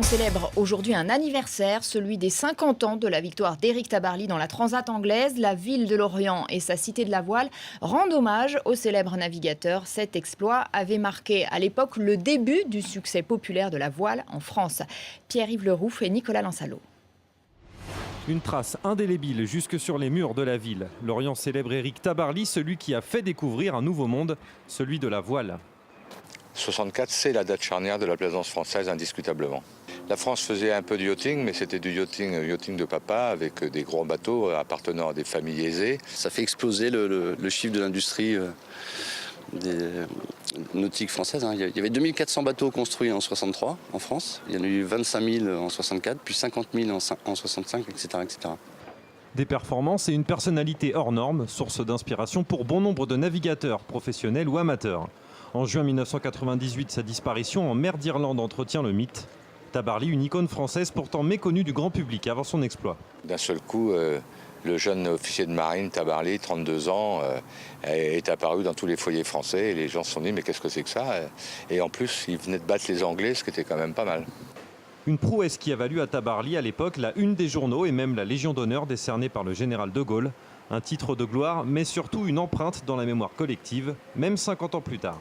célèbre aujourd'hui un anniversaire, celui des 50 ans de la victoire d'Éric Tabarly dans la Transat anglaise. La ville de Lorient et sa cité de la voile rendent hommage au célèbre navigateur. Cet exploit avait marqué à l'époque le début du succès populaire de la voile en France. Pierre-Yves Leroux et Nicolas Lansalo. Une trace indélébile jusque sur les murs de la ville. Lorient célèbre Éric Tabarly, celui qui a fait découvrir un nouveau monde, celui de la voile. 64, c'est la date charnière de la plaisance française, indiscutablement. La France faisait un peu de yachting, mais c'était du yachting de papa, avec des gros bateaux appartenant à des familles aisées. Ça fait exploser le chiffre de l'industrie nautique française. Il y avait 2400 bateaux construits en 63 en France. Il y en a eu 25 000 en 64, puis 50 000 en 65, etc., etc. Des performances et une personnalité hors norme, source d'inspiration pour bon nombre de navigateurs, professionnels ou amateurs. En juin 1998, sa disparition en mer d'Irlande entretient le mythe. Tabarly, une icône française pourtant méconnue du grand public avant son exploit. D'un seul coup, le jeune officier de marine Tabarly, 32 ans, est apparu dans tous les foyers français et les gens se sont dit mais qu'est-ce que c'est que ça? Et en plus, il venait de battre les Anglais, ce qui était quand même pas mal. Une prouesse qui a valu à Tabarly à l'époque la une des journaux et même la Légion d'honneur décernée par le général de Gaulle. Un titre de gloire, mais surtout une empreinte dans la mémoire collective, même 50 ans plus tard.